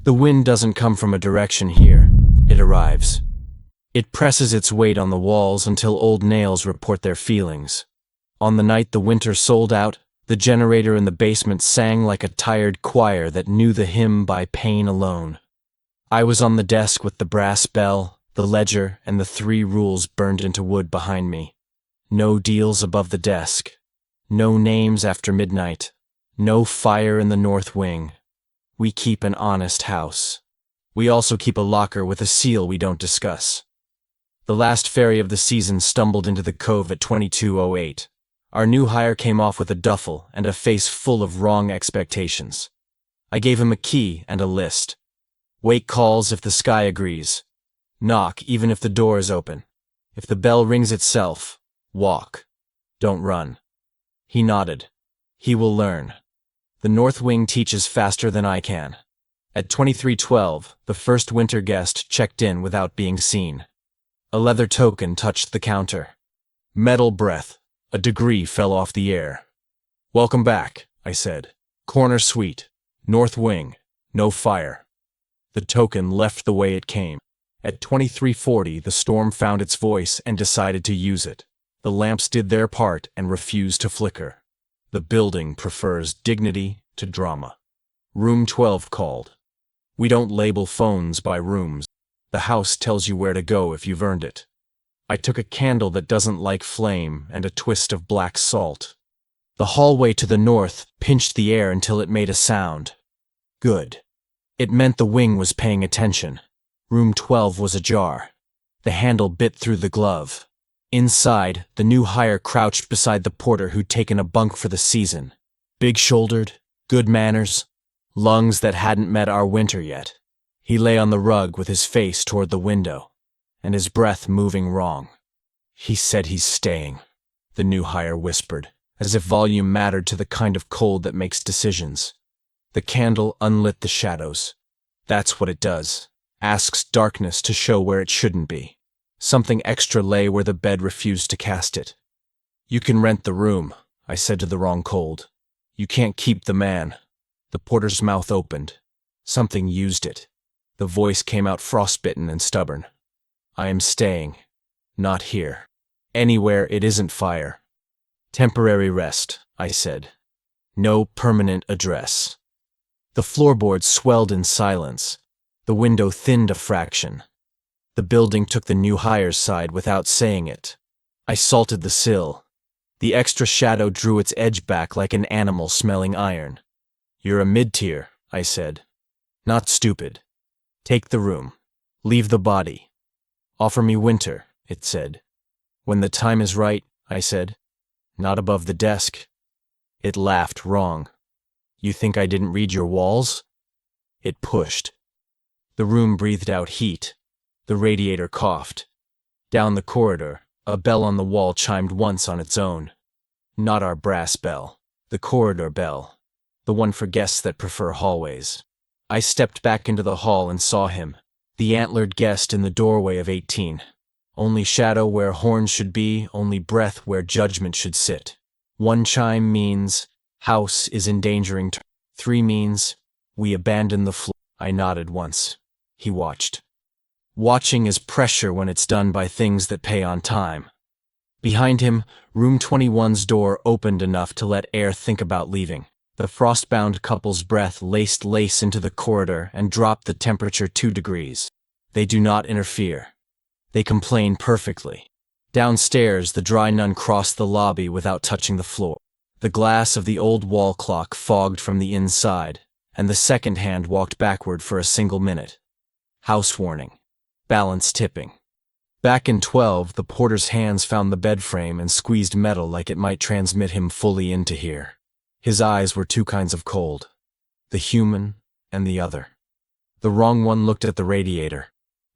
The wind doesn't come from a direction here. It arrives. It presses its weight on the walls until old nails report their feelings. On the night the winter sold out, the generator in the basement sang like a tired choir that knew the hymn by pain alone. I was on the desk with the brass bell, the ledger, and the 3 rules burned into wood behind me. No deals above the desk. No names after midnight. No fire in the north wing. We keep an honest house. We also keep a locker with a seal we don't discuss. The last ferry of the season stumbled into the cove at 22:08. Our new hire came off with a duffel and a face full of wrong expectations. I gave him a key and a list. Wake calls if the sky agrees. Knock even if the door is open. If the bell rings itself, walk. Don't run. He nodded. He will learn. The north wing teaches faster than I can. At 23:12, the first winter guest checked in without being seen. A leather token touched the counter. Metal breath. A degree fell off the air. Welcome back, I said. Corner suite. North wing. No fire. The token left the way it came. At 23:40, the storm found its voice and decided to use it. The lamps did their part and refused to flicker. The building prefers dignity to drama. Room 12 called. We don't label phones by rooms. The house tells you where to go if you've earned it. I took a candle that doesn't like flame and a twist of black salt. The hallway to the north pinched the air until it made a sound. Good. It meant the wing was paying attention. Room 12 was ajar. The handle bit through the glove. Inside, the new hire crouched beside the porter who'd taken a bunk for the season. Big-shouldered, good manners, lungs that hadn't met our winter yet. He lay on the rug with his face toward the window, and his breath moving wrong. He said he's staying, the new hire whispered, as if volume mattered to the kind of cold that makes decisions. The candle unlit the shadows. That's what it does. Asks darkness to show where it shouldn't be. Something extra lay where the bed refused to cast it. You can rent the room, I said to the wrong cold. You can't keep the man. The porter's mouth opened. Something used it. The voice came out frostbitten and stubborn. I am staying. Not here. Anywhere it isn't fire. Temporary rest, I said. No permanent address. The floorboards swelled in silence. The window thinned a fraction. The building took the new hire's side without saying it. I salted the sill. The extra shadow drew its edge back like an animal smelling iron. You're a mid-tier, I said. Not stupid. Take the room. Leave the body. Offer me winter, it said. When the time is right, I said. Not above the desk. It laughed wrong. You think I didn't read your walls? It pushed. The room breathed out heat. The radiator coughed. Down the corridor, a bell on the wall chimed once on its own. Not our brass bell. The corridor bell. The one for guests that prefer hallways. I stepped back into the hall and saw him, the antlered guest in the doorway of 18. Only shadow where horns should be, only breath where judgment should sit. 1 chime means, house is endangering. 3 means, we abandon the floor. I nodded once. He watched. Watching is pressure when it's done by things that pay on time. Behind him, room 21's door opened enough to let air think about leaving. The frost-bound couple's breath laced lace into the corridor and dropped the temperature 2 degrees. They do not interfere. They complain perfectly. Downstairs, the dry nun crossed the lobby without touching the floor. The glass of the old wall clock fogged from the inside, and the second hand walked backward for a single minute. House warning. Balance tipping. Back in 12, the porter's hands found the bed frame and squeezed metal like it might transmit him fully into here. His eyes were 2 kinds of cold. The human and the other. The wrong one looked at the radiator.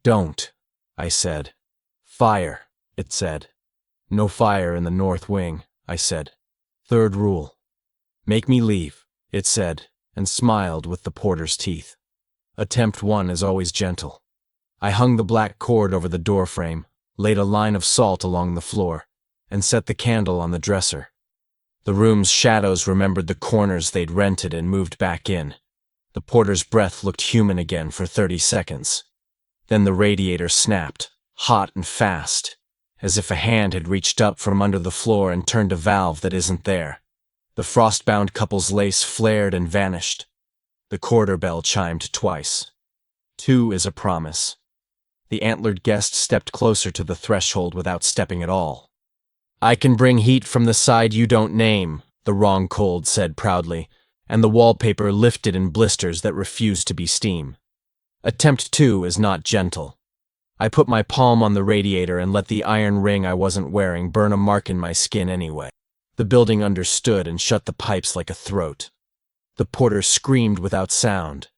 Don't, I said. Fire, it said. No fire in the north wing, I said. 3rd rule. Make me leave, it said, and smiled with the porter's teeth. Attempt 1 is always gentle. I hung the black cord over the doorframe, laid a line of salt along the floor, and set the candle on the dresser. The room's shadows remembered the corners they'd rented and moved back in. The porter's breath looked human again for 30 seconds. Then the radiator snapped, hot and fast, as if a hand had reached up from under the floor and turned a valve that isn't there. The frost-bound couple's lace flared and vanished. The corridor bell chimed twice. 2 is a promise. The antlered guest stepped closer to the threshold without stepping at all. "I can bring heat from the side you don't name," the wrong cold said proudly, and the wallpaper lifted in blisters that refused to be steam. Attempt 2 is not gentle. I put my palm on the radiator and let the iron ring I wasn't wearing burn a mark in my skin anyway. The building understood and shut the pipes like a throat. The porter screamed without sound.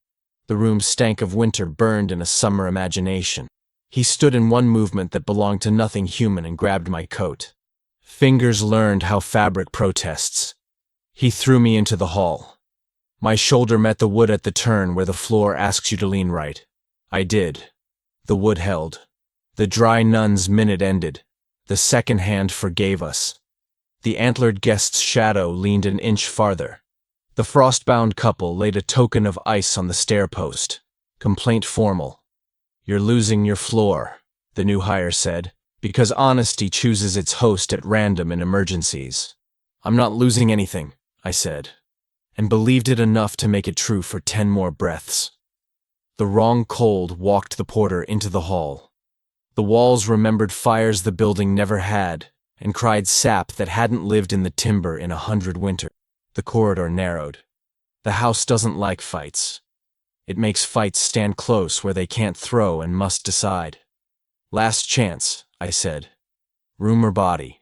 The room stank of winter burned in a summer imagination. He stood in one movement that belonged to nothing human and grabbed my coat. Fingers learned how fabric protests. He threw me into the hall. My shoulder met the wood at the turn where the floor asks you to lean right. I did. The wood held. The dry nun's minute ended. The second hand forgave us. The antlered guest's shadow leaned an inch farther. The frost-bound couple laid a token of ice on the stair post. Complaint formal. "You're losing your floor," the new hire said, "because honesty chooses its host at random in emergencies." "I'm not losing anything," I said, and believed it enough to make it true for 10 more breaths. The wrong cold walked the porter into the hall. The walls remembered fires the building never had, and cried sap that hadn't lived in the timber in 100 winters. The corridor narrowed. The house doesn't like fights. It makes fights stand close where they can't throw and must decide. "Last chance," I said. "Room or body?"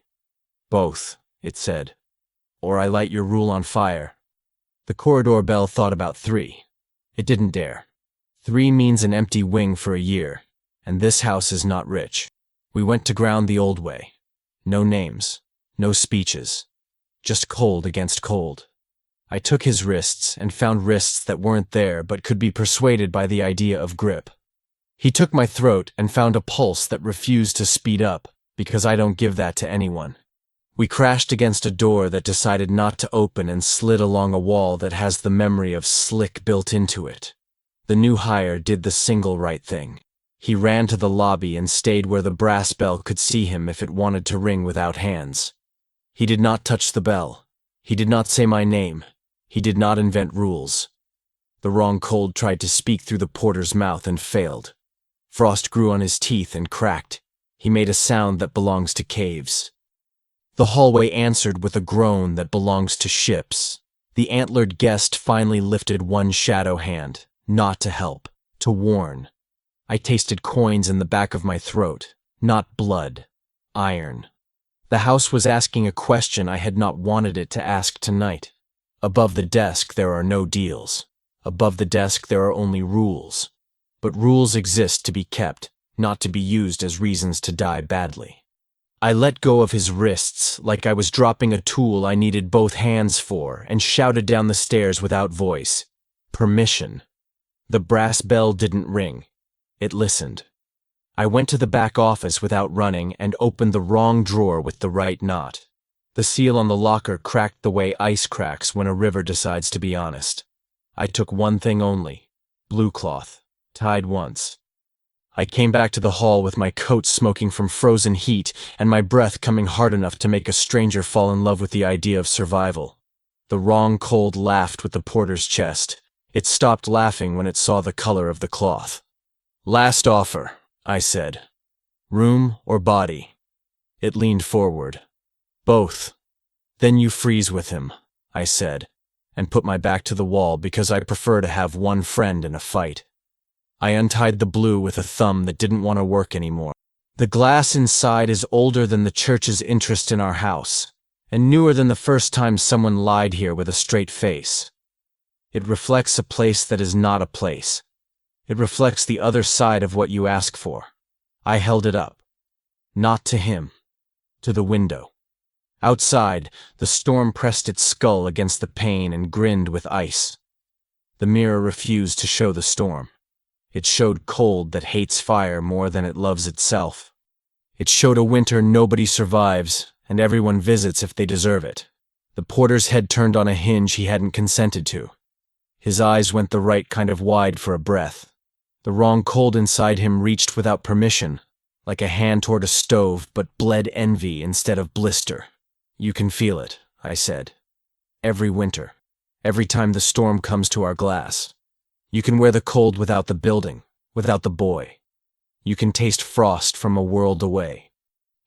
"Both," it said. "Or I light your rule on fire." The corridor bell thought about 3. It didn't dare. 3 means an empty wing for a year, and this house is not rich. We went to ground the old way. No names, no speeches, just cold against cold. I took his wrists and found wrists that weren't there but could be persuaded by the idea of grip. He took my throat and found a pulse that refused to speed up, because I don't give that to anyone. We crashed against a door that decided not to open and slid along a wall that has the memory of slick built into it. The new hire did the single right thing. He ran to the lobby and stayed where the brass bell could see him if it wanted to ring without hands. He did not touch the bell. He did not say my name. He did not invent rules. The wrong cold tried to speak through the porter's mouth and failed. Frost grew on his teeth and cracked. He made a sound that belongs to caves. The hallway answered with a groan that belongs to ships. The antlered guest finally lifted one shadow hand, not to help, to warn. I tasted coins in the back of my throat, not blood, iron. The house was asking a question I had not wanted it to ask tonight. Above the desk there are no deals. Above the desk there are only rules. But rules exist to be kept, not to be used as reasons to die badly. I let go of his wrists like I was dropping a tool I needed both hands for and shouted down the stairs without voice. Permission. The brass bell didn't ring. It listened. I went to the back office without running and opened the wrong drawer with the right knot. The seal on the locker cracked the way ice cracks when a river decides to be honest. I took one thing only, blue cloth, tied once. I came back to the hall with my coat smoking from frozen heat and my breath coming hard enough to make a stranger fall in love with the idea of survival. The wrong cold laughed with the porter's chest. It stopped laughing when it saw the color of the cloth. "Last offer," I said. "Room or body?" It leaned forward. "Both." "Then you freeze with him," I said, and put my back to the wall because I prefer to have one friend in a fight. I untied the blue with a thumb that didn't want to work anymore. The glass inside is older than the church's interest in our house, and newer than the first time someone lied here with a straight face. It reflects a place that is not a place. It reflects the other side of what you ask for. I held it up. Not to him. To the window. Outside, the storm pressed its skull against the pane and grinned with ice. The mirror refused to show the storm. It showed cold that hates fire more than it loves itself. It showed a winter nobody survives, and everyone visits if they deserve it. The porter's head turned on a hinge he hadn't consented to. His eyes went the right kind of wide for a breath. The wrong cold inside him reached without permission, like a hand toward a stove but bled envy instead of blister. You can feel it, I said. Every winter. Every time the storm comes to our glass. You can wear the cold without the building, without the boy. You can taste frost from a world away.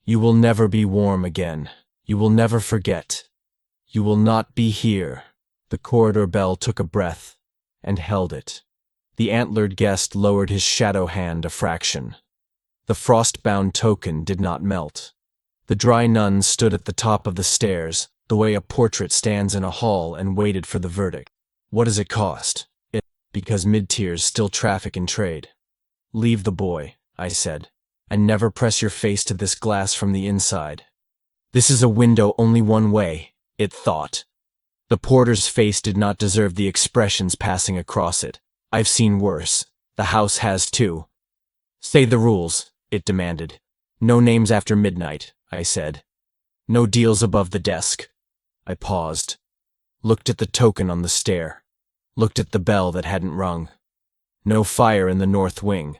You will never be warm again. You will never forget. You will not be here. The corridor bell took a breath and held it. The antlered guest lowered his shadow hand a fraction. The frost-bound token did not melt. The dry nun stood at the top of the stairs, the way a portrait stands in a hall, and waited for the verdict. What does it cost? Because mid-tiers still traffic in trade. Leave the boy, I said, and never press your face to this glass from the inside. This is a window only one way, it thought. The porter's face did not deserve the expressions passing across it. I've seen worse. The house has too. Say the rules, it demanded. No names after midnight, I said. No deals above the desk. I paused, looked at the token on the stair, looked at the bell that hadn't rung. No fire in the north wing.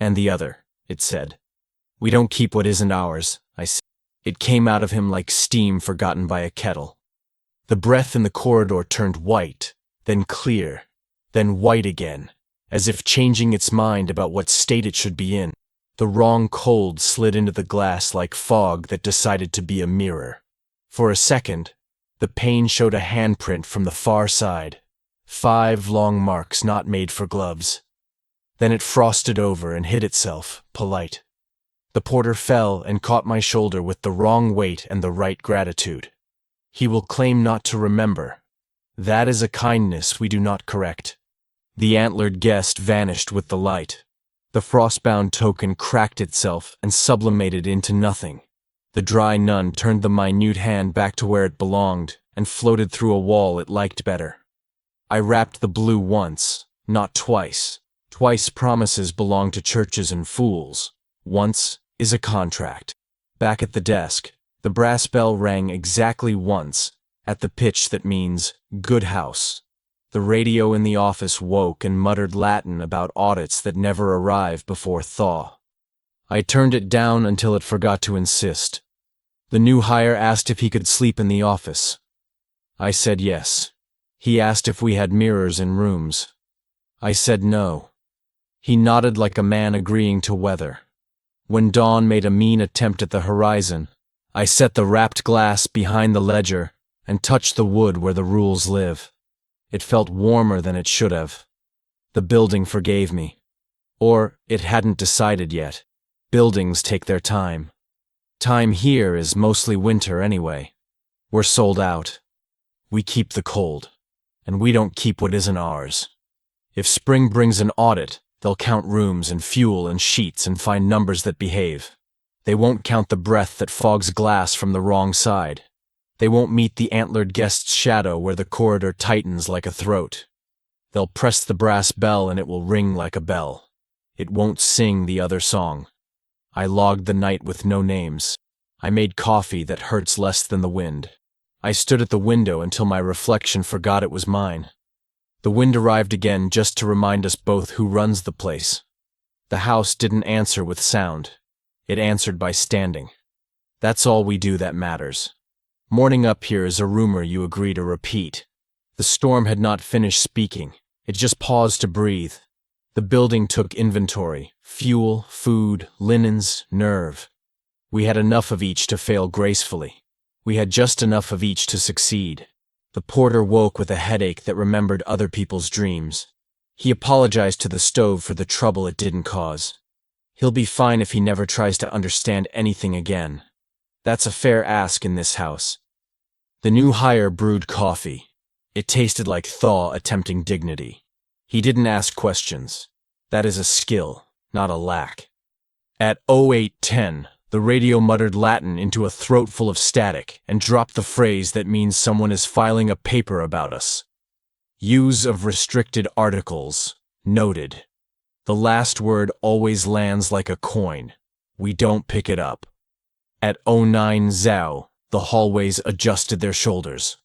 And the other, it said. We don't keep what isn't ours, I said. It came out of him like steam forgotten by a kettle. The breath in the corridor turned white, then clear, then white again, as if changing its mind about what state it should be in. The wrong cold slid into the glass like fog that decided to be a mirror. For a second, the pane showed a handprint from the far side. 5 long marks not made for gloves. Then it frosted over and hid itself, polite. The porter fell and caught my shoulder with the wrong weight and the right gratitude. He will claim not to remember. That is a kindness we do not correct. The antlered guest vanished with the light. The frostbound token cracked itself and sublimated into nothing. The dry nun turned the minute hand back to where it belonged and floated through a wall it liked better. I rapped the blue once, not twice. Twice promises belong to churches and fools. Once is a contract. Back at the desk, the brass bell rang exactly once, at the pitch that means good house. The radio in the office woke and muttered Latin about audits that never arrive before thaw. I turned it down until it forgot to insist. The new hire asked if he could sleep in the office. I said yes. He asked if we had mirrors in rooms. I said no. He nodded like a man agreeing to weather. When dawn made a mean attempt at the horizon, I set the wrapped glass behind the ledger and touched the wood where the rules live. It felt warmer than it should have. The building forgave me. Or it hadn't decided yet. Buildings take their time. Time here is mostly winter anyway. We're sold out. We keep the cold. And we don't keep what isn't ours. If spring brings an audit, they'll count rooms and fuel and sheets and find numbers that behave. They won't count the breath that fogs glass from the wrong side. They won't meet the antlered guest's shadow where the corridor tightens like a throat. They'll press the brass bell and it will ring like a bell. It won't sing the other song. I logged the night with no names. I made coffee that hurts less than the wind. I stood at the window until my reflection forgot it was mine. The wind arrived again just to remind us both who runs the place. The house didn't answer with sound. It answered by standing. That's all we do that matters. Morning up here is a rumor you agree to repeat. The storm had not finished speaking. It just paused to breathe. The building took inventory. Fuel, food, linens, nerve. We had enough of each to fail gracefully. We had just enough of each to succeed. The porter woke with a headache that remembered other people's dreams. He apologized to the stove for the trouble it didn't cause. He'll be fine if he never tries to understand anything again. That's a fair ask in this house. The new hire brewed coffee. It tasted like thaw attempting dignity. He didn't ask questions. That is a skill, not a lack. At 08:10, the radio muttered Latin into a throat full of static and dropped the phrase that means someone is filing a paper about us. Use of restricted articles. Noted. The last word always lands like a coin. We don't pick it up. At 09 Zhao, the hallways adjusted their shoulders.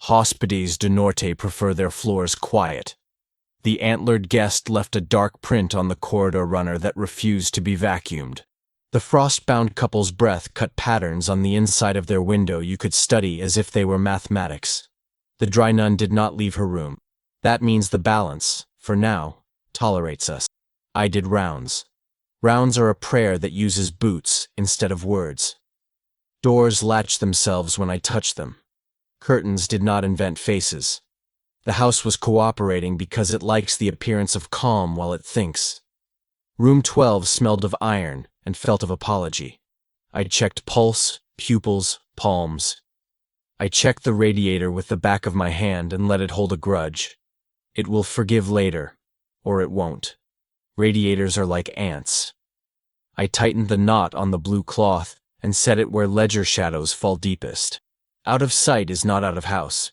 Hospitals du Norte prefer their floors quiet. The antlered guest left a dark print on the corridor runner that refused to be vacuumed. The frost-bound couple's breath cut patterns on the inside of their window you could study as if they were mathematics. The dry nun did not leave her room. That means the balance, for now, tolerates us. I did rounds. Rounds are a prayer that uses boots instead of words. Doors latched themselves when I touched them. Curtains did not invent faces. The house was cooperating because it likes the appearance of calm while it thinks. Room 12 smelled of iron and felt of apology. I checked pulse, pupils, palms. I checked the radiator with the back of my hand and let it hold a grudge. It will forgive later, or it won't. Radiators are like ants. I tightened the knot on the blue cloth and set it where ledger shadows fall deepest. Out of sight is not out of house.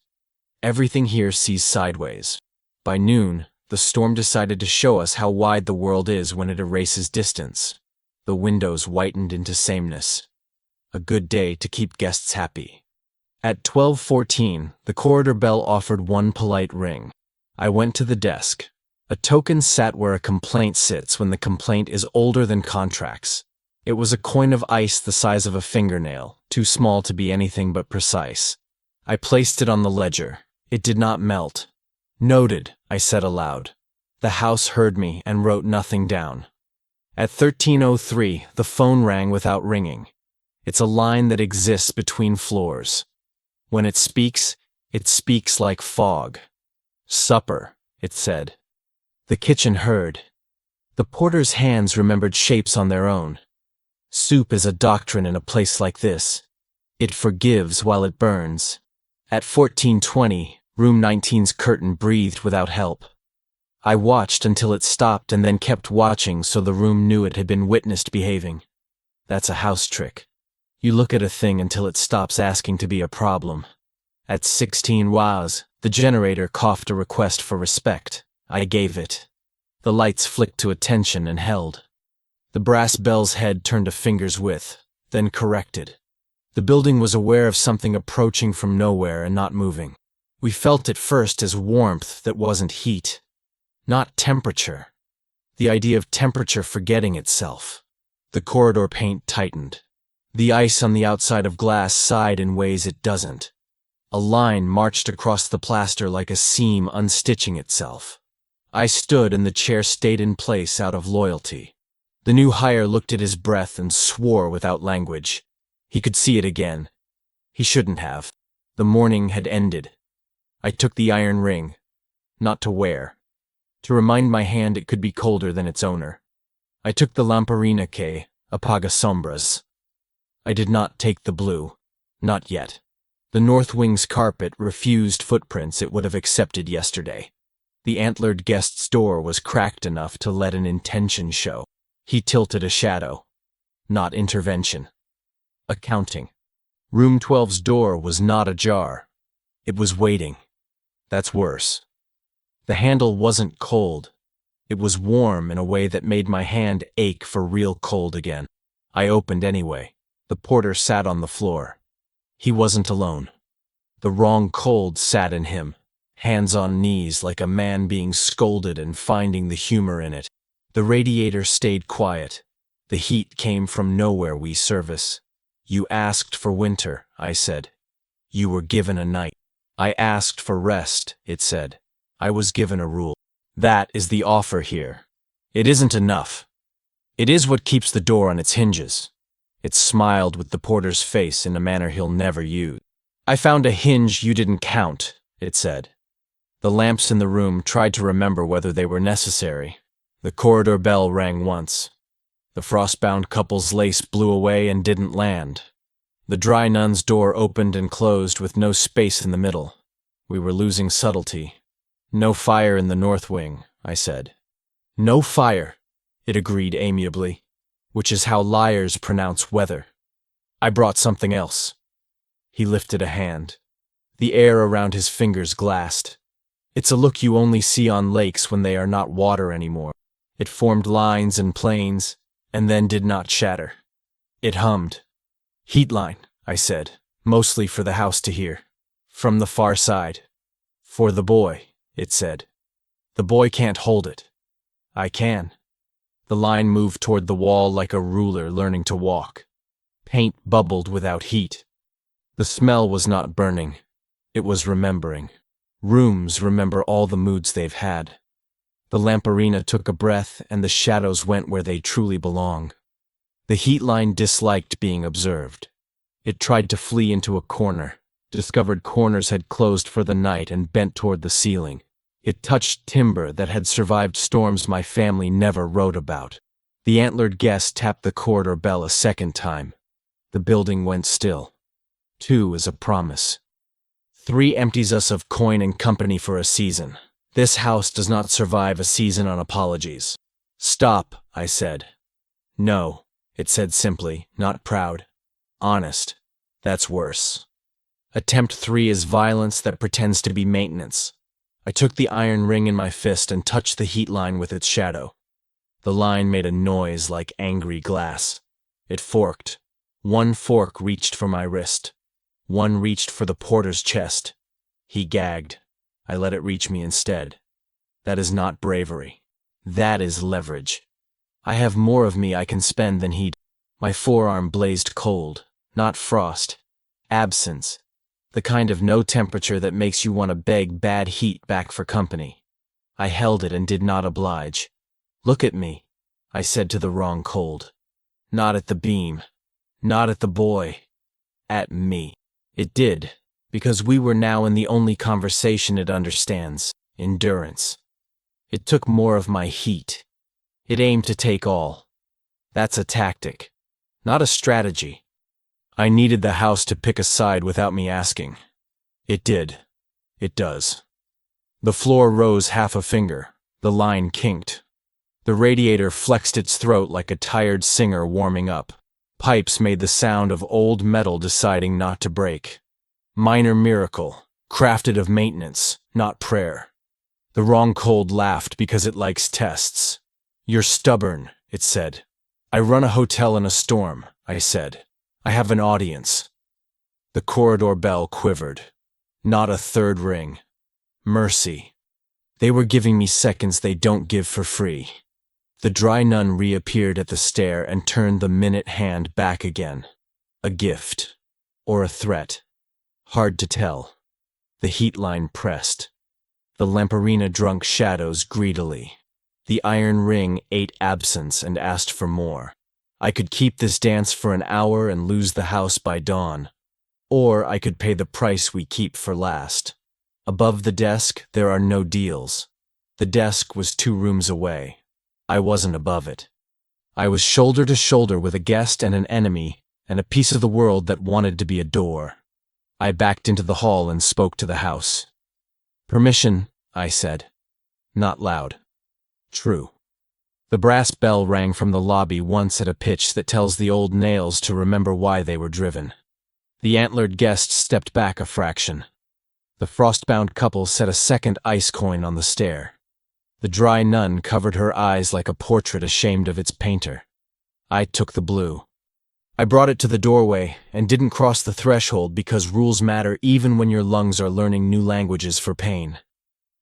Everything here sees sideways. By noon, the storm decided to show us how wide the world is when it erases distance. The windows whitened into sameness. A good day to keep guests happy. At 12:14, the corridor bell offered one polite ring. I went to the desk. A token sat where a complaint sits when the complaint is older than contracts. It was a coin of ice the size of a fingernail, too small to be anything but precise. I placed it on the ledger. It did not melt. Noted, I said aloud. The house heard me and wrote nothing down. At 13:03, the phone rang without ringing. It's a line that exists between floors. When it speaks like fog. Supper, it said. The kitchen heard. The porter's hands remembered shapes on their own. Soup is a doctrine in a place like this. It forgives while it burns. At 14:20, room 19's curtain breathed without help. I watched until it stopped and then kept watching so the room knew it had been witnessed behaving. That's a house trick. You look at a thing until it stops asking to be a problem. At 16 wows, the generator coughed a request for respect. I gave it. The lights flicked to attention and held. The brass bell's head turned a finger's width, then corrected. The building was aware of something approaching from nowhere and not moving. We felt it first as warmth that wasn't heat. Not temperature. The idea of temperature forgetting itself. The corridor paint tightened. The ice on the outside of glass sighed in ways it doesn't. A line marched across the plaster like a seam unstitching itself. I stood and the chair stayed in place out of loyalty. The new hire looked at his breath and swore without language. He could see it again. He shouldn't have. The morning had ended. I took the iron ring. Not to wear. To remind my hand it could be colder than its owner. I took the lamparina que apaga sombras. I did not take the blue. Not yet. The north wing's carpet refused footprints it would have accepted yesterday. The antlered guest's door was cracked enough to let an intention show. He tilted a shadow. Not intervention. Accounting. Room 12's door was not ajar. It was waiting. That's worse. The handle wasn't cold. It was warm in a way that made my hand ache for real cold again. I opened anyway. The porter sat on the floor. He wasn't alone. The wrong cold sat in him, hands on knees like a man being scolded and finding the humor in it. The radiator stayed quiet. The heat came from nowhere we service. You asked for winter, I said. You were given a night. I asked for rest, it said. I was given a rule. That is the offer here. It isn't enough. It is what keeps the door on its hinges. It smiled with the porter's face in a manner he'll never use. I found a hinge you didn't count, it said. The lamps in the room tried to remember whether they were necessary. The corridor bell rang once. The frost-bound couple's lace blew away and didn't land. The dry nun's door opened and closed with no space in the middle. We were losing subtlety. No fire in the north wing, I said. No fire, it agreed amiably, which is how liars pronounce weather. I brought something else. He lifted a hand. The air around his fingers glassed. It's a look you only see on lakes when they are not water anymore. It formed lines and planes, and then did not shatter. It hummed. Heat line, I said, mostly for the house to hear. From the far side. For the boy, it said. The boy can't hold it. I can. The line moved toward the wall like a ruler learning to walk. Paint bubbled without heat. The smell was not burning. It was remembering. Rooms remember all the moods they've had. The lamparina took a breath, and the shadows went where they truly belong. The heat line disliked being observed. It tried to flee into a corner, discovered corners had closed for the night and bent toward the ceiling. It touched timber that had survived storms my family never wrote about. The antlered guest tapped the corridor bell a second time. The building went still. 2 is a promise. 3 empties us of coin and company for a season. This house does not survive a season on apologies. Stop, I said. No, it said simply, not proud. Honest. That's worse. Attempt 3 is violence that pretends to be maintenance. I took the iron ring in my fist and touched the heat line with its shadow. The line made a noise like angry glass. It forked. 1 fork reached for my wrist. 1 reached for the porter's chest. He gagged. I let it reach me instead. That is not bravery. That is leverage. I have more of me I can spend than he'd. My forearm blazed cold, not frost. Absence. The kind of no temperature that makes you want to beg bad heat back for company. I held it and did not oblige. Look at me, I said to the wrong cold. Not at the beam. Not at the boy. At me. It did, because we were now in the only conversation it understands, endurance. It took more of my heat. It aimed to take all. That's a tactic, not a strategy. I needed the house to pick a side without me asking. It did. It does. The floor rose half a finger. The line kinked. The radiator flexed its throat like a tired singer warming up. Pipes made the sound of old metal deciding not to break. Minor miracle, crafted of maintenance, not prayer. The wrong cold laughed because it likes tests. You're stubborn, it said. I run a hotel in a storm, I said. I have an audience. The corridor bell quivered. Not a 3rd ring. Mercy. They were giving me seconds they don't give for free. The dry nun reappeared at the stair and turned the minute hand back again. A gift. Or a threat. Hard to tell. The heat line pressed. The lamparina drunk shadows greedily. The iron ring ate absence and asked for more. I could keep this dance for an hour and lose the house by dawn. Or I could pay the price we keep for last. Above the desk, there are no deals. The desk was 2 rooms away. I wasn't above it. I was shoulder to shoulder with a guest and an enemy, and a piece of the world that wanted to be a door. I backed into the hall and spoke to the house. Permission, I said. Not loud. True. The brass bell rang from the lobby once at a pitch that tells the old nails to remember why they were driven. The antlered guest stepped back a fraction. The frostbound couple set a second ice coin on the stair. The dry nun covered her eyes like a portrait ashamed of its painter. I took the blue. I brought it to the doorway and didn't cross the threshold because rules matter even when your lungs are learning new languages for pain.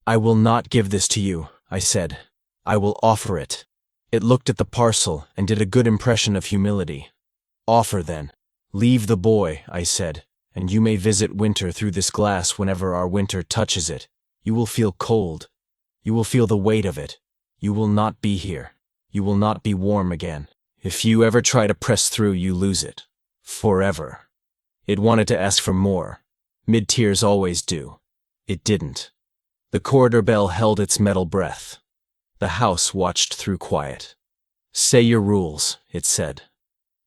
I will not give this to you, I said. I will offer it. It looked at the parcel and did a good impression of humility. Offer then. Leave the boy, I said, and you may visit winter through this glass whenever our winter touches it. You will feel cold. You will feel the weight of it. You will not be here. You will not be warm again. If you ever try to press through, you lose it. Forever. It wanted to ask for more. Mid-tiers always do. It didn't. The corridor bell held its metal breath. The house watched through quiet. Say your rules, it said.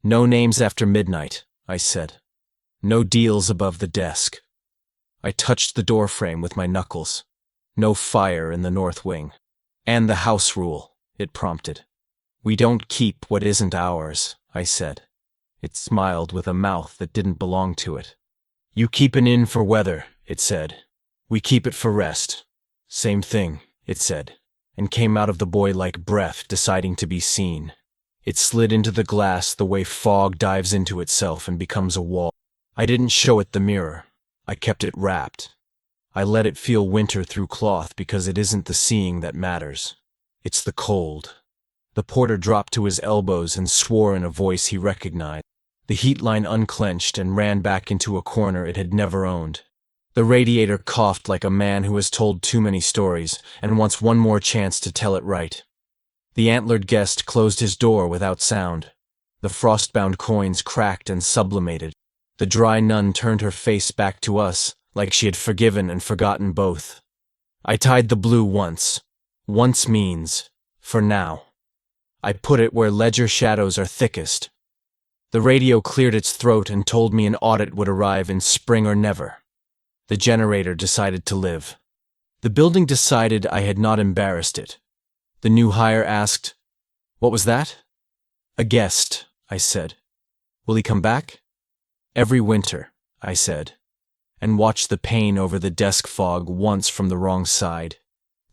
No names after midnight, I said. No deals above the desk. I touched the doorframe with my knuckles. No fire in the north wing. And the house rule, it prompted. We don't keep what isn't ours, I said. It smiled with a mouth that didn't belong to it. You keep an inn for weather, it said. We keep it for rest. Same thing, it said, and came out of the boy like breath, deciding to be seen. It slid into the glass the way fog dives into itself and becomes a wall. I didn't show it the mirror. I kept it wrapped. I let it feel winter through cloth because it isn't the seeing that matters. It's the cold. The porter dropped to his elbows and swore in a voice he recognized. The heat line unclenched and ran back into a corner it had never owned. The radiator coughed like a man who has told too many stories and wants one more chance to tell it right. The antlered guest closed his door without sound. The frost-bound coins cracked and sublimated. The dry nun turned her face back to us, like she had forgiven and forgotten both. I tied the blue once. Once means, for now. I put it where ledger shadows are thickest. The radio cleared its throat and told me an audit would arrive in spring or never. The generator decided to live. The building decided I had not embarrassed it. The new hire asked, "What was that?" "A guest," I said. "Will he come back?" "Every winter," I said, and watched the pane over the desk fog once from the wrong side,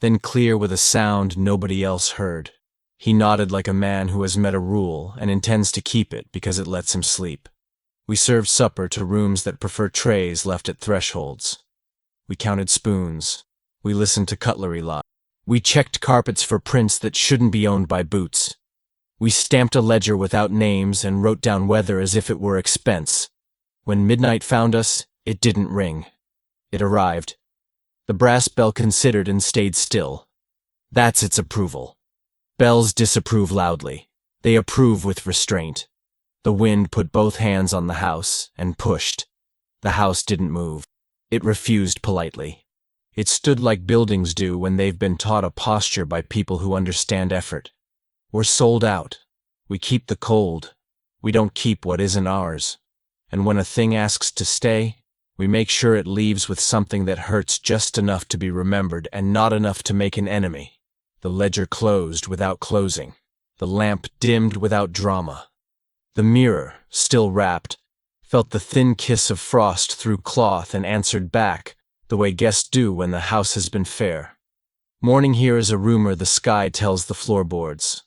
then clear with a sound nobody else heard. He nodded like a man who has met a rule and intends to keep it because it lets him sleep. We served supper to rooms that prefer trays left at thresholds. We counted spoons. We listened to cutlery lie. We checked carpets for prints that shouldn't be owned by boots. We stamped a ledger without names and wrote down weather as if it were expense. When midnight found us, it didn't ring. It arrived. The brass bell considered and stayed still. That's its approval. Bells disapprove loudly. They approve with restraint. The wind put both hands on the house and pushed. The house didn't move. It refused politely. It stood like buildings do when they've been taught a posture by people who understand effort. We're sold out. We keep the cold. We don't keep what isn't ours. And when a thing asks to stay, we make sure it leaves with something that hurts just enough to be remembered and not enough to make an enemy. The ledger closed without closing. The lamp dimmed without drama. The mirror, still wrapped, felt the thin kiss of frost through cloth and answered back, the way guests do when the house has been fair. Morning here is a rumor the sky tells the floorboards.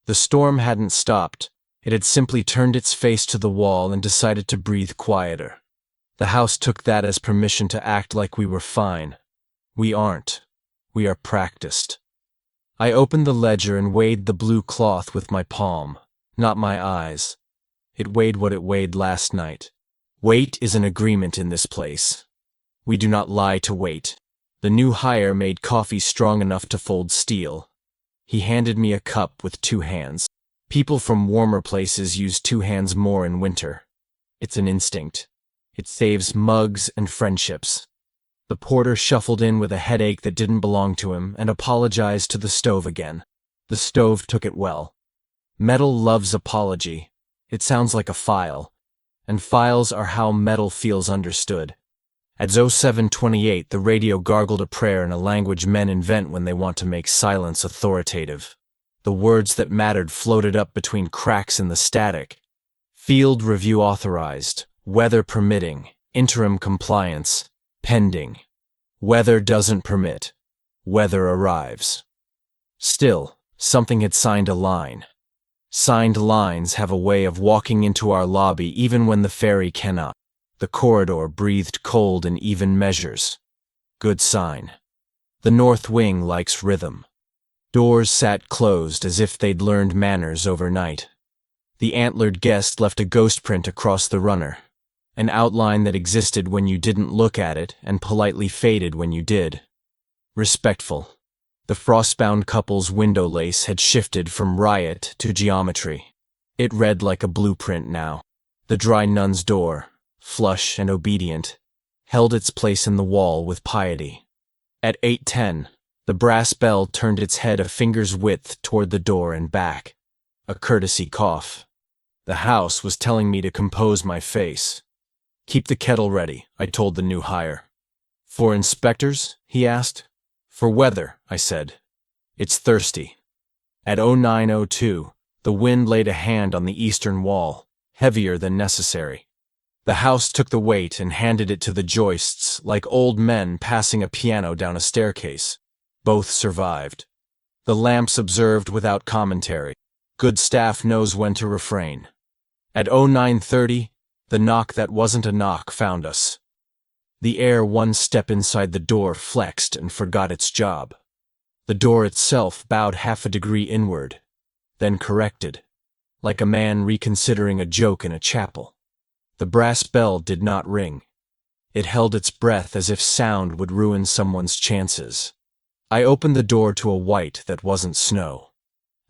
The storm hadn't stopped. It had simply turned its face to the wall and decided to breathe quieter. The house took that as permission to act like we were fine. We aren't. We are practiced. I opened the ledger and weighed the blue cloth with my palm, not my eyes. It weighed what it weighed last night. Weight is an agreement in this place. We do not lie to weight. The new hire made coffee strong enough to fold steel. He handed me a cup with 2 hands. People from warmer places use 2 hands more in winter. It's an instinct. It saves mugs and friendships. The porter shuffled in with a headache that didn't belong to him and apologized to the stove again. The stove took it well. Metal loves apology. It sounds like a file, and files are how metal feels understood. At 0728, the radio gargled a prayer in a language men invent when they want to make silence authoritative. The words that mattered floated up between cracks in the static. Field review authorized, weather permitting, interim compliance, pending. Weather doesn't permit. Weather arrives. Still, something had signed a line. Signed lines have a way of walking into our lobby even when the ferry cannot. The corridor breathed cold in even measures. Good sign. The north wing likes rhythm. Doors sat closed as if they'd learned manners overnight. The antlered guest left a ghost print across the runner. An outline that existed when you didn't look at it and politely faded when you did. Respectful. The frostbound couple's window lace had shifted from riot to geometry. It read like a blueprint now. The dry nun's door, flush and obedient, held its place in the wall with piety. At 8:10, the brass bell turned its head a finger's width toward the door and back. A courtesy cough. The house was telling me to compose my face. "Keep the kettle ready," I told the new hire. "For inspectors?" he asked. "For weather," I said. "It's thirsty." At 09:02, the wind laid a hand on the eastern wall, heavier than necessary. The house took the weight and handed it to the joists like old men passing a piano down a staircase. Both survived. The lamps observed without commentary. Good staff knows when to refrain. At 09:30, the knock that wasn't a knock found us. The air one step inside the door flexed and forgot its job. The door itself bowed half a degree inward, then corrected, like a man reconsidering a joke in a chapel. The brass bell did not ring. It held its breath as if sound would ruin someone's chances. I opened the door to a white that wasn't snow.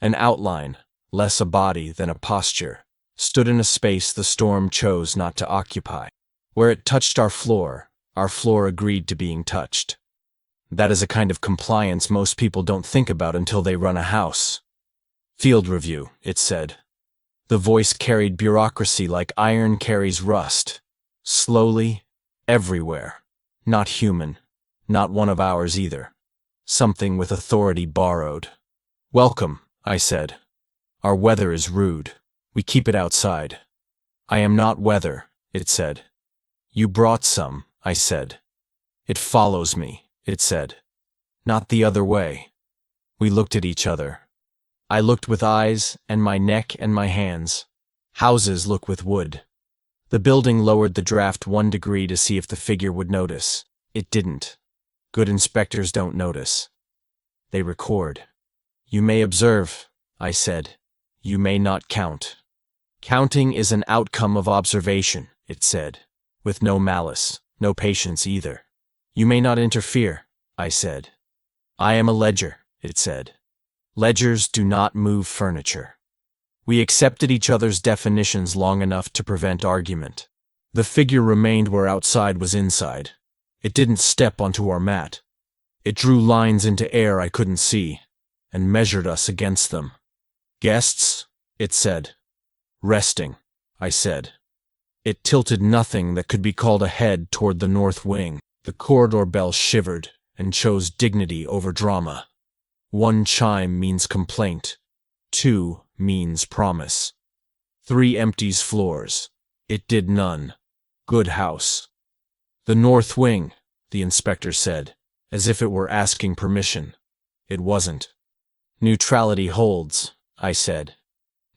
An outline, less a body than a posture, stood in a space the storm chose not to occupy. Where it touched our floor agreed to being touched. That is a kind of compliance most people don't think about until they run a house. Field review, it said. The voice carried bureaucracy like iron carries rust. Slowly, everywhere. Not human. Not one of ours either. Something with authority borrowed. Welcome, I said. Our weather is rude. We keep it outside. I am not weather, it said. You brought some, I said. It follows me, it said. Not the other way. We looked at each other. I looked with eyes, and my neck and my hands. Houses look with wood. The building lowered the draft 1 degree to see if the figure would notice. It didn't. Good inspectors don't notice. They record. You may observe, I said. You may not count. Counting is an outcome of observation, it said, with no malice, no patience either. You may not interfere, I said. I am a ledger, it said. Ledgers do not move furniture. We accepted each other's definitions long enough to prevent argument. The figure remained where outside was inside. It didn't step onto our mat. It drew lines into air I couldn't see, and measured us against them. Guests, it said. Resting, I said. It tilted nothing that could be called a head toward the north wing. The corridor bell shivered and chose dignity over drama. 1 chime means complaint. 2 means promise. 3 empties floors. It did none. Good house. The north wing, the inspector said, as if it were asking permission. It wasn't. Neutrality holds, I said.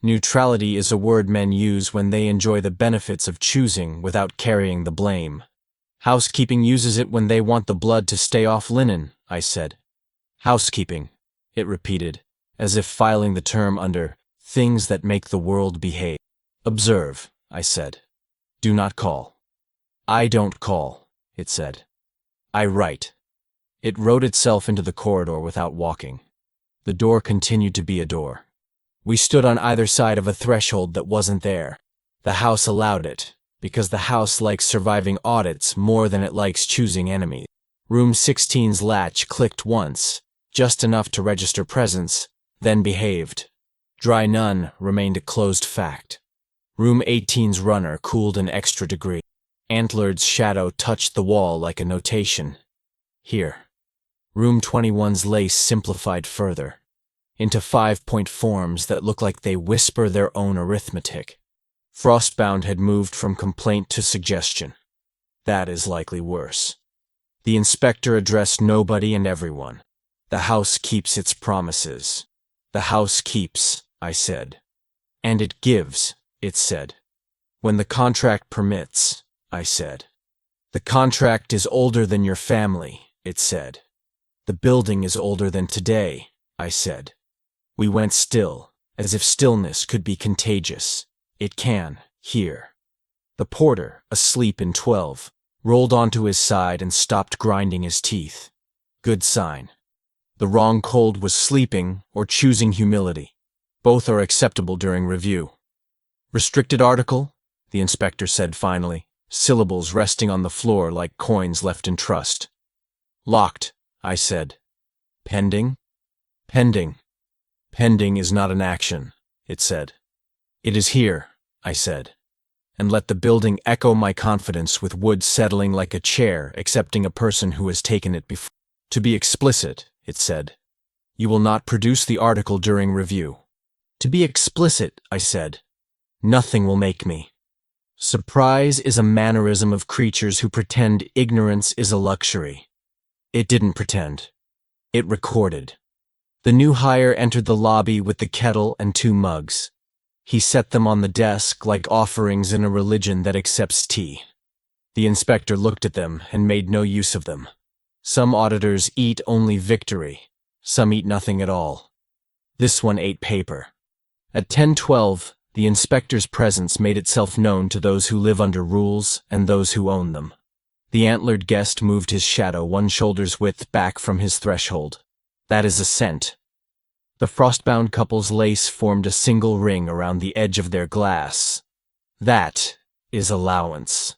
Neutrality is a word men use when they enjoy the benefits of choosing without carrying the blame. Housekeeping uses it when they want the blood to stay off linen, I said. Housekeeping, it repeated, as if filing the term under things that make the world behave. Observe, I said. Do not call. I don't call, it said. I write. It wrote itself into the corridor without walking. The door continued to be a door. We stood on either side of a threshold that wasn't there. The house allowed it, because the house likes surviving audits more than it likes choosing enemies. Room 16's latch clicked once, just enough to register presence, then behaved. Dry none remained a closed fact. Room 18's runner cooled an extra degree. Antlered's shadow touched the wall like a notation. Here. Room 21's lace simplified further, into 5-point forms that look like they whisper their own arithmetic. Frostbound had moved from complaint to suggestion. That is likely worse. The inspector addressed nobody and everyone. The house keeps its promises. The house keeps, I said. And it gives, it said. When the contract permits, I said. The contract is older than your family, it said. The building is older than today, I said. We went still, as if stillness could be contagious. It can, here. The porter, asleep in 12, rolled onto his side and stopped grinding his teeth. Good sign. The wrong cold was sleeping or choosing humility. Both are acceptable during review. Restricted article, the inspector said finally, syllables resting on the floor like coins left in trust. Locked, I said. Pending? Pending. Pending is not an action, it said. It is here, I said. And let the building echo my confidence with wood settling like a chair accepting a person who has taken it before. To be explicit, it said. You will not produce the article during review. To be explicit, I said. Nothing will make me. Surprise is a mannerism of creatures who pretend ignorance is a luxury. It didn't pretend. It recorded. The new hire entered the lobby with the kettle and 2 mugs. He set them on the desk like offerings in a religion that accepts tea. The inspector looked at them and made no use of them. Some auditors eat only victory. Some eat nothing at all. This one ate paper. At 10:12, the inspector's presence made itself known to those who live under rules and those who own them. The antlered guest moved his shadow one shoulder's width back from his threshold. That is assent. The frostbound couple's lace formed a single ring around the edge of their glass. That is allowance.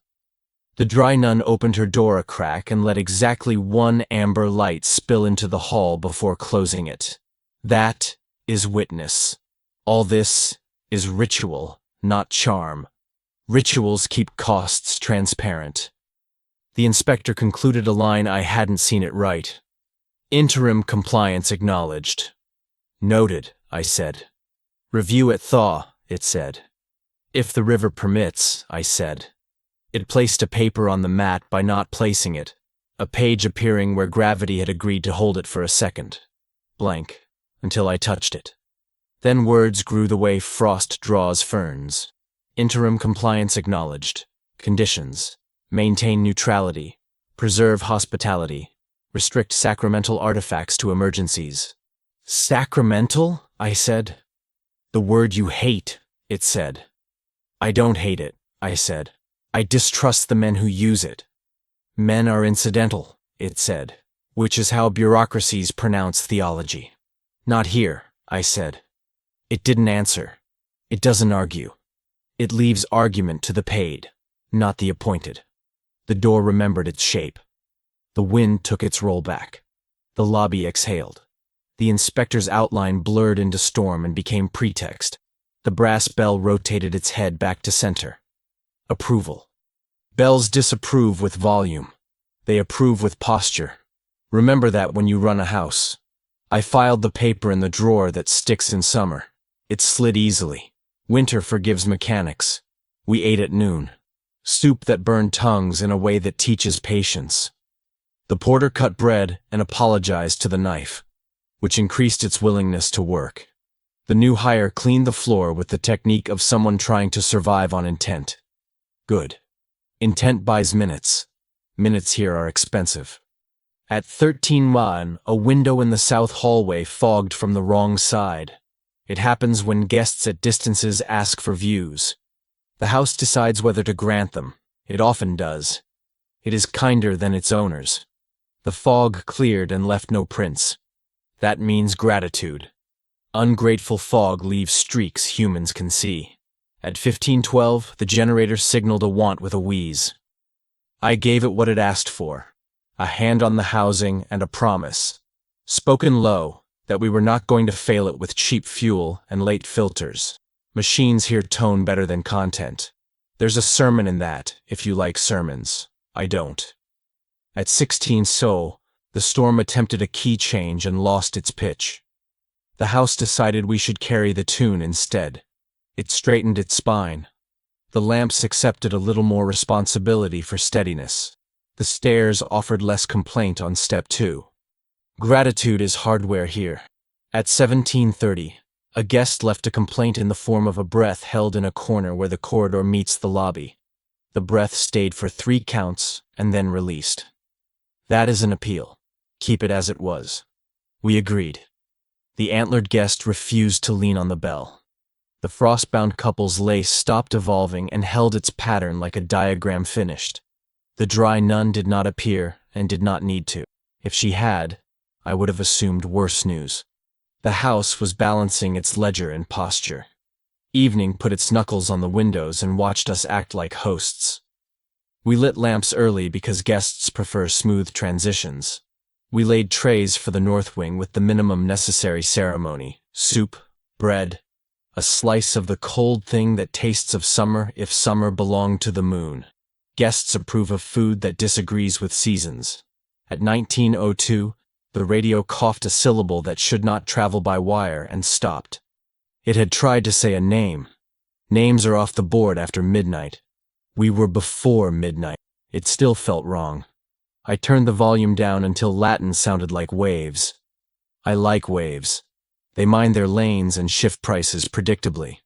The dry nun opened her door a crack and let exactly one amber light spill into the hall before closing it. That is witness. All this is ritual, not charm. Rituals keep costs transparent. The inspector concluded a line I hadn't seen it right. Interim compliance acknowledged. Noted, I said. Review at thaw, it said. If the river permits, I said. It placed a paper on the mat by not placing it, a page appearing where gravity had agreed to hold it for a second. Blank, until I touched it. Then words grew the way frost draws ferns. Interim compliance acknowledged. Conditions. Maintain neutrality. Preserve hospitality. Restrict sacramental artifacts to emergencies. Sacramental? I said. The word you hate, it said. I don't hate it, I said. I distrust the men who use it. Men are incidental, it said, which is how bureaucracies pronounce theology. Not here, I said. It didn't answer. It doesn't argue. It leaves argument to the paid, not the appointed. The door remembered its shape. The wind took its roll back. The lobby exhaled. The inspector's outline blurred into storm and became pretext. The brass bell rotated its head back to center. Approval. Bells disapprove with volume. They approve with posture. Remember that when you run a house. I filed the paper in the drawer that sticks in summer. It slid easily. Winter forgives mechanics. We ate at noon. Soup that burned tongues in a way that teaches patience. The porter cut bread and apologized to the knife, which increased its willingness to work. The new hire cleaned the floor with the technique of someone trying to survive on intent. Good. Intent buys minutes. Minutes here are expensive. At 13:01, a window in the south hallway fogged from the wrong side. It happens when guests at distances ask for views. The house decides whether to grant them. It often does. It is kinder than its owners. The fog cleared and left no prints. That means gratitude. Ungrateful fog leaves streaks humans can see. At 15:12, the generator signaled a want with a wheeze. I gave it what it asked for. A hand on the housing and a promise. Spoken low, that we were not going to fail it with cheap fuel and late filters. Machines here tone better than content. There's a sermon in that, if you like sermons. I don't. At 16 so, the storm attempted a key change and lost its pitch. The house decided we should carry the tune instead. It straightened its spine. The lamps accepted a little more responsibility for steadiness. The stairs offered less complaint on step 2. Gratitude is hardware here. At 17:30, a guest left a complaint in the form of a breath held in a corner where the corridor meets the lobby. The breath stayed for 3 counts and then released. That is an appeal. Keep it as it was. We agreed. The antlered guest refused to lean on the bell. The frostbound couple's lace stopped evolving and held its pattern like a diagram finished. The dry nun did not appear and did not need to. If she had, I would have assumed worse news. The house was balancing its ledger in posture. Evening put its knuckles on the windows and watched us act like hosts. We lit lamps early because guests prefer smooth transitions. We laid trays for the north wing with the minimum necessary ceremony: soup, bread, a slice of the cold thing that tastes of summer if summer belonged to the moon. Guests approve of food that disagrees with seasons. At 19:02, the radio coughed a syllable that should not travel by wire and stopped. It had tried to say a name. Names are off the board after midnight. We were before midnight. It still felt wrong. I turned the volume down until Latin sounded like waves. I like waves. They mind their lanes and shift prices predictably.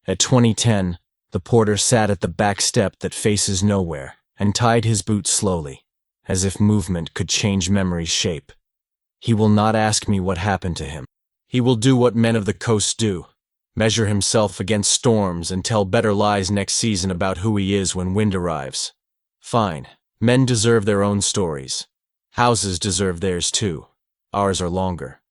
At 20:10, the porter sat at the back step that faces nowhere. and tied his boot slowly, as if movement could change memory's shape. He will not ask me what happened to him. He will do what men of the coast do, measure himself against storms and tell better lies next season about who he is when wind arrives. Fine. Men deserve their own stories. Houses deserve theirs too. Ours are longer.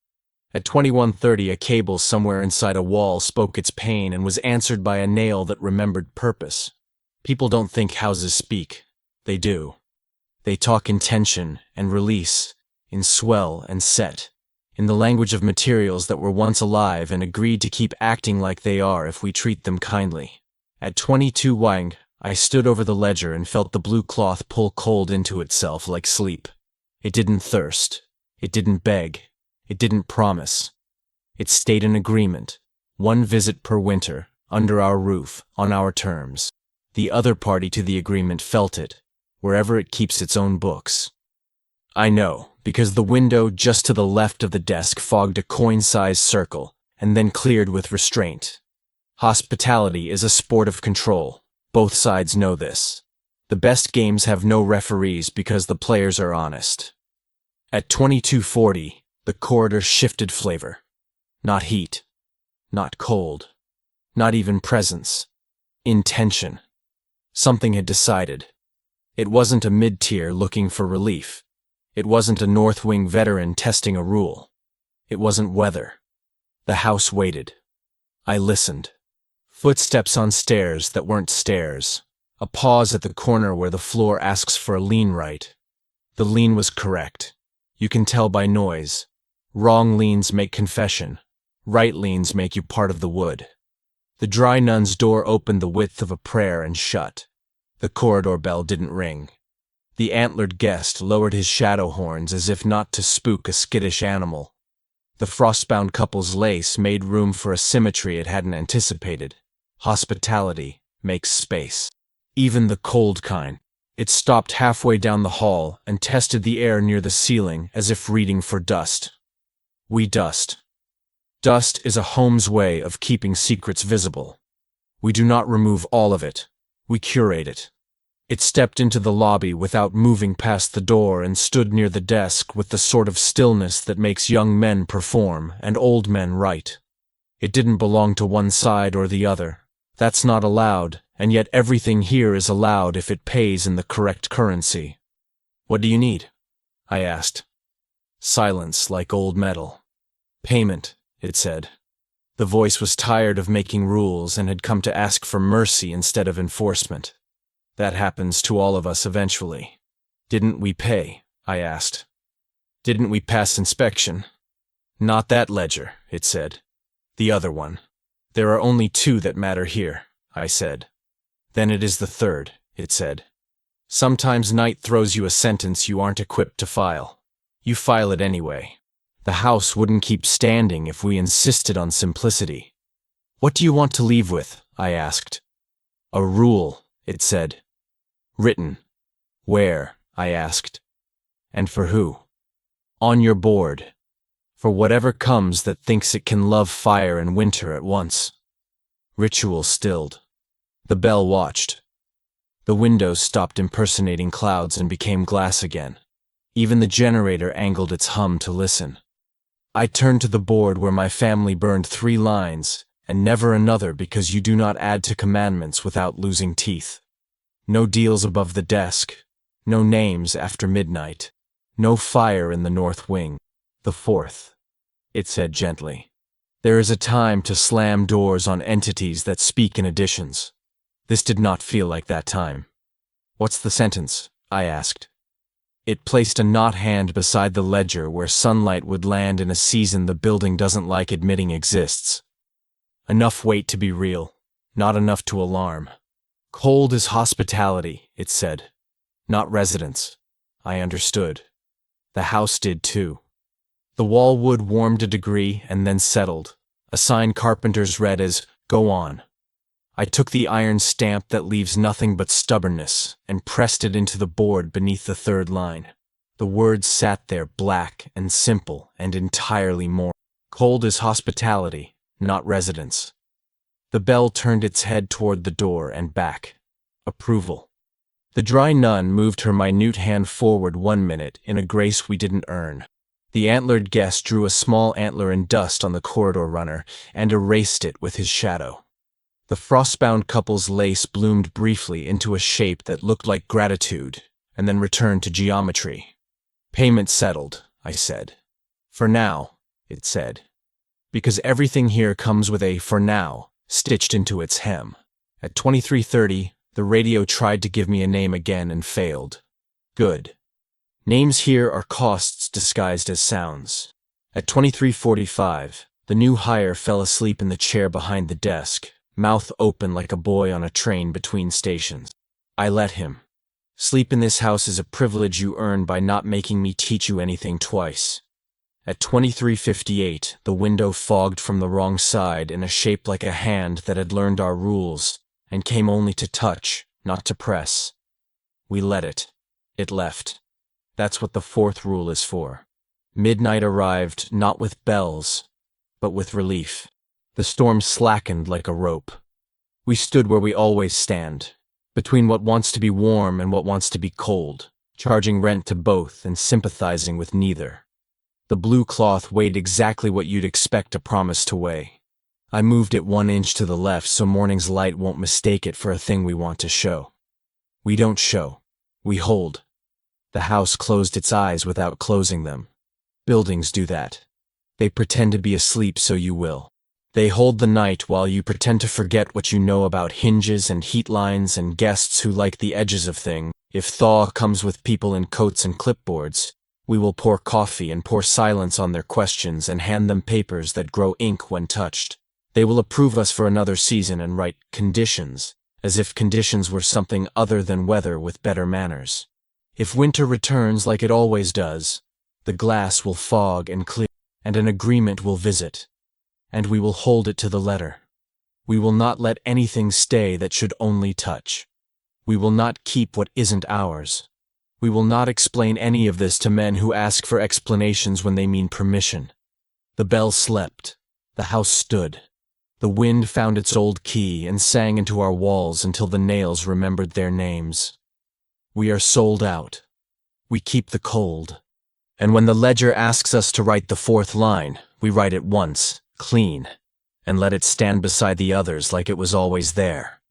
At 21:30, a cable somewhere inside a wall spoke its pain and was answered by a nail that remembered purpose. People don't think houses speak. They do. They talk in tension and release, in swell and set, in the language of materials that were once alive and agreed to keep acting like they are if we treat them kindly. At 22 Wang, I stood over the ledger and felt the blue cloth pull cold into itself like sleep. It didn't thirst. It didn't beg. It didn't promise. It stayed in agreement. One visit per winter, under our roof, on our terms. The other party to the agreement felt it, wherever it keeps its own books. I know, because the window just to the left of the desk fogged a coin-sized circle, and then cleared with restraint. Hospitality is a sport of control. Both sides know this. The best games have no referees because the players are honest. At 22:40, the corridor shifted flavor. Not heat. Not cold. Not even presence. Intention. Something had decided. It wasn't a mid-tier looking for relief. It wasn't a North Wing veteran testing a rule. It wasn't weather. The house waited. I listened. Footsteps on stairs that weren't stairs. A pause at the corner where the floor asks for a lean right. The lean was correct. You can tell by noise. Wrong leans make confession. Right leans make you part of the wood. The dry nun's door opened the width of a prayer and shut. The corridor bell didn't ring. The antlered guest lowered his shadow horns as if not to spook a skittish animal. The frostbound couple's lace made room for a symmetry it hadn't anticipated. Hospitality makes space. Even the cold kind. It stopped halfway down the hall and tested the air near the ceiling as if reading for dust. We dust. Dust is a home's way of keeping secrets visible. We do not remove all of it. We curate it. It stepped into the lobby without moving past the door and stood near the desk with the sort of stillness that makes young men perform and old men write. It didn't belong to one side or the other. That's not allowed, and yet everything here is allowed if it pays in the correct currency. What do you need? I asked. Silence like old metal. Payment, it said. The voice was tired of making rules and had come to ask for mercy instead of enforcement. That happens to all of us eventually. Didn't we pay? I asked. Didn't we pass inspection? Not that ledger, it said. The other one. There are only two that matter here, I said. Then it is the third, it said. Sometimes night throws you a sentence you aren't equipped to file. You file it anyway. The house wouldn't keep standing if we insisted on simplicity. What do you want to leave with? I asked. A rule, it said. Written. Where? I asked. And for who? On your board. For whatever comes that thinks it can love fire and winter at once. Ritual stilled. The bell watched. The windows stopped impersonating clouds and became glass again. Even the generator angled its hum to listen. I turned to the board where my family burned 3 lines, and never another because you do not add to commandments without losing teeth. No deals above the desk. No names after midnight. No fire in the north wing. The 4th. It said gently. There is a time to slam doors on entities that speak in additions. This did not feel like that time. What's the sentence? I asked. It placed a knot hand beside the ledger where sunlight would land in a season the building doesn't like admitting exists. Enough weight to be real, not enough to alarm. Cold is hospitality, it said. Not residence. I understood. The house did too. The wall wood warmed a degree and then settled. A sign carpenters read as, "Go on." I took the iron stamp that leaves nothing but stubbornness and pressed it into the board beneath the 3rd line. The words sat there black and simple and entirely moral. Cold is hospitality, not residence. The bell turned its head toward the door and back. Approval. The dry nun moved her minute hand forward 1 minute in a grace we didn't earn. The antlered guest drew a small antler in dust on the corridor runner and erased it with his shadow. The frostbound couple's lace bloomed briefly into a shape that looked like gratitude, and then returned to geometry. Payment settled, I said. For now, it said. Because everything here comes with a for now stitched into its hem. At 23:30, the radio tried to give me a name again and failed. Good. Names here are costs disguised as sounds. At 23:45, the new hire fell asleep in the chair behind the desk, mouth open like a boy on a train between stations. I let him. Sleep in this house is a privilege you earn by not making me teach you anything twice. At 23:58, the window fogged from the wrong side in a shape like a hand that had learned our rules and came only to touch, not to press. We let it. It left. That's what the fourth rule is for. Midnight arrived not with bells, but with relief. The storm slackened like a rope. We stood where we always stand, between what wants to be warm and what wants to be cold, charging rent to both and sympathizing with neither. The blue cloth weighed exactly what you'd expect a promise to weigh. I moved it 1 inch to the left so morning's light won't mistake it for a thing we want to show. We don't show. We hold. The house closed its eyes without closing them. Buildings do that. They pretend to be asleep so you will. They hold the night while you pretend to forget what you know about hinges and heat lines and guests who like the edges of things. If thaw comes with people in coats and clipboards, we will pour coffee and pour silence on their questions and hand them papers that grow ink when touched. They will approve us for another season and write conditions, as if conditions were something other than weather with better manners. If winter returns like it always does, the glass will fog and clear, and an agreement will visit, and we will hold it to the letter. We will not let anything stay that should only touch. We will not keep what isn't ours. We will not explain any of this to men who ask for explanations when they mean permission. The bell slept. The house stood. The wind found its old key and sang into our walls until the nails remembered their names. We are sold out. We keep the cold. And when the ledger asks us to write the fourth line, we write it once, clean, and let it stand beside the others like it was always there.